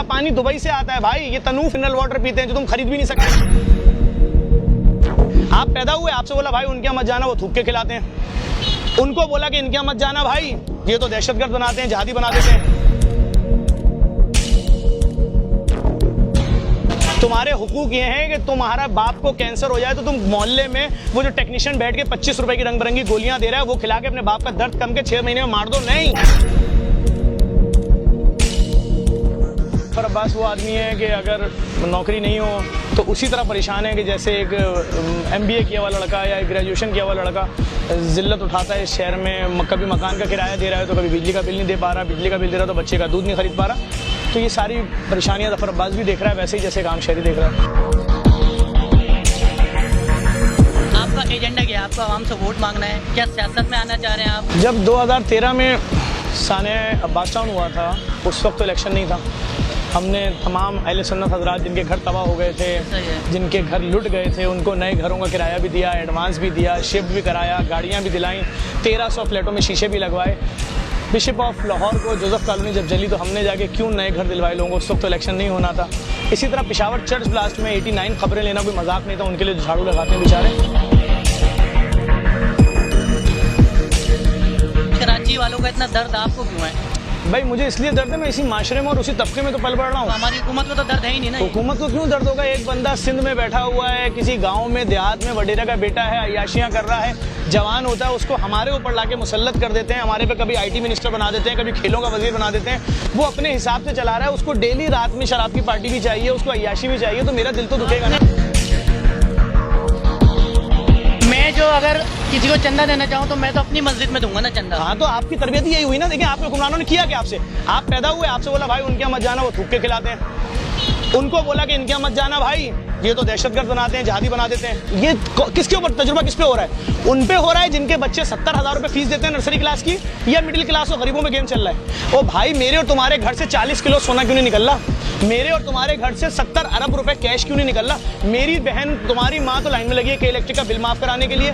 पानी दुबई से आता है भाई, ये तनूफ मिनरल वाटर पीते हैं जो तुम खरीद भी नहीं सकते। आप पैदा हुए, आपसे बोला भाई उनके यहाँ मत जाना, वो थूक के खिलाते हैं। उनको बोला कि इनके यहाँ मत जाना भाई, ये तो दहशतगर्द बनाते हैं, जहादी बना देते हैं। तुम्हारे हुकूक ये हैं कि तुम्हारा बाप को कैंसर हो जाए तो तुम मोहल्ले में वो जो टेक्नीशियन बैठ के 25 रुपए की रंग बिरंगी गोलियां दे रहा है वो खिला के अपने बाप का दर्द कम के 6 महीने में मार दो। नहीं, पर अब्बास वो आदमी है कि अगर नौकरी नहीं हो तो उसी तरह परेशान है कि जैसे एक MBA किया हुआ लड़का या एक ग्रेजुएशन किया हुआ लड़का जिल्लत उठाता है इस शहर में, कभी मकान का किराया दे रहा है तो कभी बिजली का बिल नहीं दे पा रहा, बिजली का बिल दे रहा तो बच्चे का दूध नहीं खरीद पा रहा। तो ये सारी परेशानियां ज़फ़र अब्बास भी देख रहा है, वैसे ही जैसे काम शहरी देख रहा है। आपका एजेंडा क्या है? आपको आवाम से वोट मांगना है, क्या सियासत में आना चाह रहे हैं आप? जब 2013 में सानिया अब्बास टाउन हुआ था उस वक्त तो इलेक्शन नहीं था। हमने तमाम अहले सुन्नत हज़रात जिनके घर तबाह हो गए थे, जिनके घर लुट गए थे, उनको नए घरों का किराया भी दिया, एडवांस भी दिया, शिफ्ट भी कराया, गाड़ियाँ भी दिलाई, 1300 फ्लैटों में शीशे भी लगवाए। बिशप ऑफ लाहौर को जोसेफ कॉलोनी जब जली तो हमने जाके क्यों नए घर दिलवाए लोगों को, उस वक्त तो इलेक्शन नहीं होना था। इसी तरह पेशावर चर्च ब्लास्ट में 89 खबरें लेना कोई मजाक नहीं था, उनके लिए झाड़ू लगाते हैं बेचारे। कराची वालों का इतना दर्द आपको क्यों है? भाई मुझे इसलिए दर्द है, मैं इसी माशरे में और उसी तबके में तो पल बढ़ रहा हूँ। हमारी हुकूमत को तो दर्द है ही नहीं ना। हुकूमत को क्यों दर्द होगा? एक बंदा सिंध में बैठा हुआ है, किसी गांव में देहात में वडेरा का बेटा है, अय्याशियां कर रहा है, जवान होता है, उसको हमारे ऊपर लाके मुसल्लत कर देते हैं, हमारे पे कभी IT मिनिस्टर बना देते हैं, कभी खेलों का वजीर बना देते हैं। वो अपने हिसाब से चला रहा है, उसको डेली रात में शराब की पार्टी भी चाहिए, उसको अय्याशी भी चाहिए, तो मेरा दिल तो दुखेगा ना। मैं जो अगर किसी को चंदा देना चाहूँ तो मैं तो अपनी मस्जिद में दूंगा ना चंदा। हाँ, तो आपकी तरबियत यही हुई ना। देखिए आपके हुक्मरानों ने किया क्या आपसे? आप पैदा हुए, आपसे बोला भाई उनके यहाँ मत जाना, वो थूक के खिलाते हैं। उनको बोला कि इनके यहाँ मत जाना भाई, ये तो दहशतगर्द बनाते हैं, जहादी बना देते हैं। ये किसके ऊपर तजुर्बा किस पे हो रहा है? उन पे हो रहा है जिनके बच्चे 70,000 रुपए फीस देते हैं नर्सरी क्लास की, या मिडिल क्लास और गरीबों में गेम चल रहा है। ओ भाई, मेरे और तुम्हारे घर से 40 किलो सोना क्यों नहीं निकल रहा? मेरे और तुम्हारे घर से 70 अरब रुपए कैश क्यों नहीं निकल रहा? मेरी बहन, तुम्हारी माँ तो लाइन में लगी है कि इलेक्ट्रिक का बिल माफ कराने के लिए।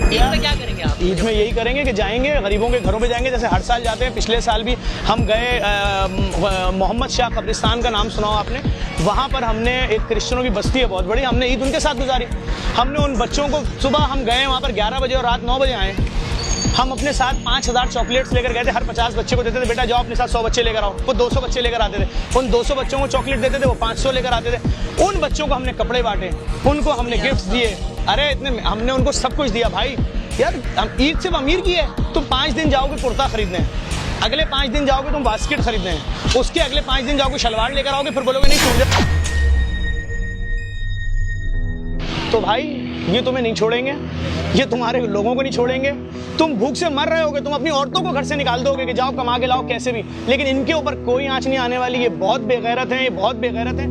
ईद में क्या करेंगे आप? ईद में यही करेंगे कि जाएंगे गरीबों के घरों पे जाएंगे, जैसे हर साल जाते हैं। पिछले साल भी हम गए, मोहम्मद शाह कब्रिस्तान का नाम सुना हो आपने? वहाँ पर हमने, एक क्रिश्चियनों की बस्ती है बहुत बड़ी, हमने ईद उनके साथ गुजारी। हमने उन बच्चों को, सुबह हम गए वहाँ पर 11 बजे और रात 9 बजे आए। हम अपने साथ 5000 चॉकलेट्स लेकर गए थे, हर 50 बच्चे को देते थे, बेटा जाओ अपने साथ 100 बच्चे लेकर आओ। वो 200 बच्चे लेकर आते थे, उन 200 बच्चों को चॉकलेट देते थे, वो 500 लेकर आते थे। उन बच्चों को हमने कपड़े बांटे, उनको हमने गिफ्ट्स दिए, अरे इतने हमने उनको सब कुछ दिया। भाई यार, हम ईद सिर्फ अमीर की है। तुम 5 दिन जाओगे कुर्ता खरीदने, अगले 5 दिन जाओगे तुम बास्केट खरीदने, उसके अगले 5 दिन जाओगे शलवार लेकर आओगे, फिर बोलोगे नहीं छोड़। तो भाई ये तुम्हें नहीं छोड़ेंगे, ये तुम्हारे लोगों को नहीं छोड़ेंगे। तुम भूख से मर रहे होगे, तुम अपनी औरतों को घर से निकाल दोगे कि जाओ कमा के लाओ कैसे भी, लेकिन इनके ऊपर कोई आंच नहीं आने वाली। ये बहुत बेगैरत हैं, ये बहुत बेगैरत हैं।